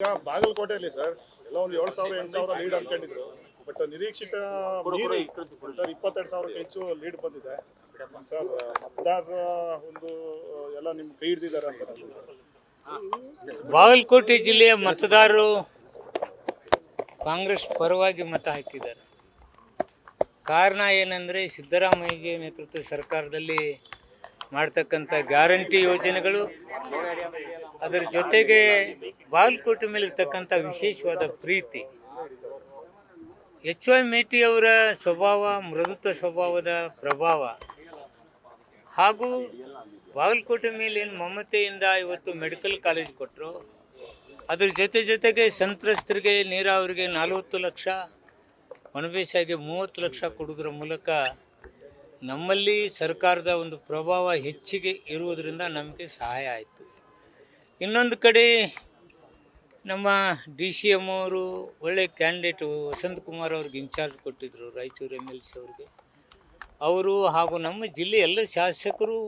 ಈಗ ಬಾಗಲಕೋಟೆಯಲ್ಲಿ ಸರ್ ಎಲ್ಲ ಒಂದು 7,000 8,000 ಲೀಡ್ ಅನ್ಕೊಂಡಿದ್ರು. ಬಟ್ ನಿರೀಕ್ಷಿತ ಸರ್ 22,000ಕ್ಕೆ ಹೆಚ್ಚು ಲೀಡ್ ಬಂದಿದೆ ಸರ್. ಮತದಾರರ ಒಂದು ಎಲ್ಲ ನಿಮ್ಗೆ ಕೈ ಹಿಡಿದಿದ್ದಾರೆ ಅಂತ. ಬಾಗಲಕೋಟೆ ಜಿಲ್ಲೆಯ ಮತದಾರರು ಕಾಂಗ್ರೆಸ್ ಪರವಾಗಿ ಮತ ಹಾಕಿದ್ದಾರೆ. ಕಾರಣ ಏನಂದರೆ ಸಿದ್ದರಾಮಯ್ಯ ನೇತೃತ್ವದ ಸರ್ಕಾರದಲ್ಲಿ ಮಾಡ್ತಕ್ಕಂಥ ಗ್ಯಾರಂಟಿ ಯೋಜನೆಗಳು, ಅದರ ಜೊತೆಗೆ ಬಾಗಲಕೋಟೆ ಮೇಲೆ ಇರ್ತಕ್ಕಂಥ ವಿಶೇಷವಾದ ಪ್ರೀತಿ. ಎಚ್ ವೈ ಮೇಟಿ ಅವರ ಸ್ವಭಾವ, ಮೃದುತ್ವ ಸ್ವಭಾವದ ಪ್ರಭಾವ ಹಾಗೂ ಬಾಗಲಕೋಟೆ ಮೇಲೆ ಏನು ಮಮತೆಯಿಂದ ಇವತ್ತು ಮೆಡಿಕಲ್ ಕಾಲೇಜ್ ಕೊಟ್ಟರು, ಅದ್ರ ಜೊತೆಗೆ ಸಂತ್ರಸ್ತರಿಗೆ ನೀರಾವರಿಗೆ 40 ಲಕ್ಷ, ಒಣಬೇಸಾಯಿಗೆ 30 ಲಕ್ಷ ಕೊಡೋದ್ರ ಮೂಲಕ ನಮ್ಮಲ್ಲಿ ಸರ್ಕಾರದ ಒಂದು ಪ್ರಭಾವ ಹೆಚ್ಚಿಗೆ ಇರುವುದರಿಂದ ನಮಗೆ ಸಹಾಯ ಆಯಿತು. ಇನ್ನೊಂದು ಕಡೆ ನಮ್ಮ DCM ಅವರು ಒಳ್ಳೆ ಕ್ಯಾಂಡಿಡೇಟು ವಸಂತ್ ಕುಮಾರ್ ಅವ್ರಿಗೆ ಇನ್ಚಾರ್ಜ್ ಕೊಟ್ಟಿದ್ದರು, ರಾಯಚೂರು MLC ಅವ್ರಿಗೆ. ಅವರು ಹಾಗೂ ನಮ್ಮ ಜಿಲ್ಲೆ ಎಲ್ಲ ಶಾಸಕರು,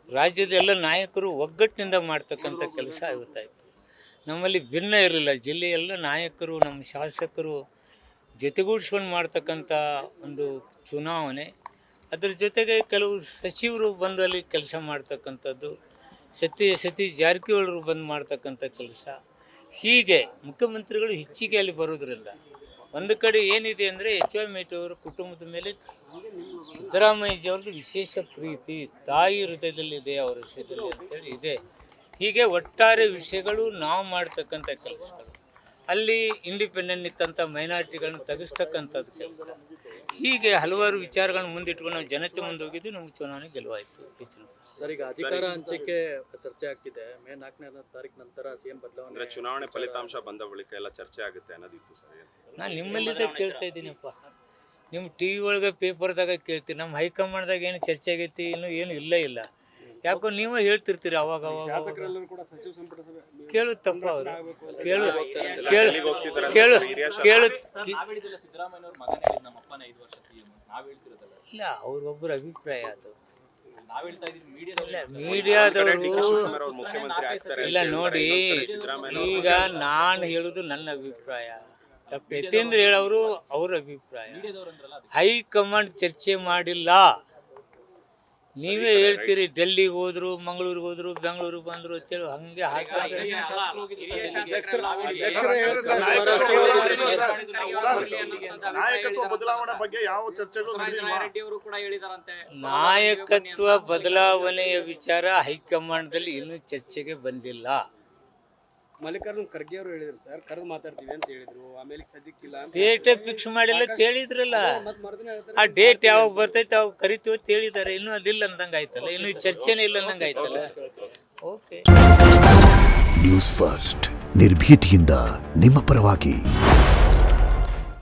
ರಾಜ್ಯದ ಎಲ್ಲ ನಾಯಕರು ಒಗ್ಗಟ್ಟಿನಿಂದ ಮಾಡ್ತಕ್ಕಂಥ ಕೆಲಸ ಇವತ್ತಾಯಿತು. ನಮ್ಮಲ್ಲಿ ಭಿನ್ನ ಇರಲಿಲ್ಲ. ಜಿಲ್ಲೆಯೆಲ್ಲ ನಾಯಕರು, ನಮ್ಮ ಶಾಸಕರು ಜೊತೆಗೂಡಿಸ್ಕೊಂಡು ಮಾಡ್ತಕ್ಕಂಥ ಒಂದು ಚುನಾವಣೆ. ಅದರ ಜೊತೆಗೆ ಕೆಲವು ಸಚಿವರು ಬಂದು ಅಲ್ಲಿ ಕೆಲಸ ಮಾಡ್ತಕ್ಕಂಥದ್ದು, ಸತೀಶ್ ಜಾರಕಿಹೊಳಿ ಬಂದು ಮಾಡ್ತಕ್ಕಂಥ ಕೆಲಸ. ಹೀಗೆ ಮುಖ್ಯಮಂತ್ರಿಗಳು ಹೆಚ್ಚಿಗೆ ಅಲ್ಲಿ ಬರೋದ್ರಿಂದ ಒಂದು ಕಡೆ ಏನಿದೆ ಅಂದರೆ ಎಚ್ ವೈ ಮೇಟಿ ಅವರ ಕುಟುಂಬದ ಮೇಲೆ ಸಿದ್ದರಾಮಯ್ಯವ್ರದ್ದು ವಿಶೇಷ ಪ್ರೀತಿ, ತಾಯಿ ಹೃದಯದಲ್ಲಿದೆ ಅವರ ವಿಷಯದಲ್ಲಿ ಅಂತೇಳಿ ಇದೆ. ಹೀಗೆ ಒಟ್ಟಾರೆ ವಿಷಯಗಳು ನಾವು ಮಾಡ್ತಕ್ಕಂಥ ಕೆಲಸಗಳು, ಅಲ್ಲಿ ಇಂಡಿಪೆಂಡೆಂಟ್ ಇತ್ತಂಥ ಮೈನಾರಿಟಿಗಳನ್ನ ತೆಗೆಸ್ತಕ್ಕಂಥದ್ದು ಕೆಲಸ. ಹೀಗೆ ಹಲವಾರು ವಿಚಾರಗಳನ್ನ ಮುಂದಿಟ್ಕೊಂಡು ನಾವು ಜನತೆ ಮುಂದೆ ಹೋಗಿದ್ದು ನಮ್ಗೆ ಚುನಾವಣೆ ಗೆಲುವಾಯಿತು. ಹೆಚ್ಚಿನ ಸರ್, ಈಗ ಅಧಿಕಾರ ಹಂಚಿಕೆ ಚರ್ಚೆ ಆಗ್ತಿದೆ. ಮೇ 4ನೇ ತಾರೀಕು ನಂತರ CM ಬದಲಾವಣೆ, ಚುನಾವಣೆ ಫಲಿತಾಂಶ ಬಂದ ಬಳಿಕ ಎಲ್ಲ ಚರ್ಚೆ ಆಗುತ್ತೆ ಅನ್ನೋದಿತ್ತು ಸರ್. ನಾನು ನಿಮ್ಮಲ್ಲಿದ್ದ ಕೇಳ್ತಾ ಇದ್ದೀನಪ್ಪ, ನಿಮ್ಮ TV ಒಳಗೆ ಪೇಪರ್ದಾಗ ಕೇಳ್ತೀರಿ. ನಮ್ಮ ಹೈಕಮಾಂಡ್ದಾಗ ಏನು ಚರ್ಚೆ ಆಗೈತಿ ಇನ್ನೂ ಏನು ಇಲ್ಲ. ಯಾಕೋ ನೀವೇ ಹೇಳ್ತಿರ್ತೀರಿ ಅವಾಗ ಕೇಳು ತಪ್ಪ ಅವರು ಕೇಳು ಇಲ್ಲ, ಅವ್ರೊಬ್ಬರ ಅಭಿಪ್ರಾಯ ಅದು. ಮೀಡಿಯಾದವರು ಇಲ್ಲ ನೋಡಿ, ಈಗ ನಾನು ಹೇಳುದು ನನ್ನ ಅಭಿಪ್ರಾಯ, ಯತೀಂದ್ರ ಹೇಳೋರು ಅವ್ರ ಅಭಿಪ್ರಾಯ. ಹೈಕಮಾಂಡ್ ಚರ್ಚೆ ಮಾಡಿಲ್ಲ. ನೀವೇ ಹೇಳ್ತೀರಿ ಡೆಲ್ಲಿಗೆ ಹೋದ್ರು, ಮಂಗಳೂರಿಗೆ ಹೋದ್ರು, ಬೆಂಗಳೂರಿಗೆ ಬಂದ್ರು ಅಂತೇಳಿ ಹಂಗೆ ನಾಯಕತ್ವ ಬದಲಾವಣೆ ಬಗ್ಗೆ ಯಾವ ಚರ್ಚೆಗಳು? ನಾಯಕತ್ವ ಬದಲಾವಣೆಯ ವಿಚಾರ ಹೈಕಮಾಂಡ್ದಲ್ಲಿ ಇನ್ನೂ ಚರ್ಚೆಗೆ ಬಂದಿಲ್ಲ. ಮಲ್ಲಿಕಾರ್ಜುನ್ ಖರ್ಗೆ ಅವರು ಹೇಳಿದ್ರು ಸರ್, ಕರೆದು ಮಾತಾಡ್ತೀವಿ ಅಂತ ಹೇಳಿದ್ರು. ಆಮೇಲೆ ಸದ್ಯಕ್ಕಿಲ್ಲ, ಡೇಟ್ ಫಿಕ್ಸ್ ಮಾಡಿಲ್ಲ ಅಂತ ಹೇಳಿದ್ರಲ್ಲ. ಆ ಡೇಟ್ ಯಾವಾಗ ಬರ್ತೈತೆ ಅವಾಗ ಕರಿತೀವಿ ಅಂತ ಹೇಳಿದ್ದಾರೆ. ಇನ್ನೂ ಅದಿಲ್ಲ ಅಂದಂಗೆ ಆಯ್ತಲ್ಲ, ಇನ್ನೂ ಚರ್ಚೆನೇ ಇಲ್ಲ ಅಂದಂಗೆ ಆಯ್ತಲ್ಲ. ಓಕೆ. ನ್ಯೂಸ್ ಫಸ್ಟ್, ನಿರ್ಭೀತಿಯಿಂದ ನಿಮ್ಮ ಪರವಾಗಿ.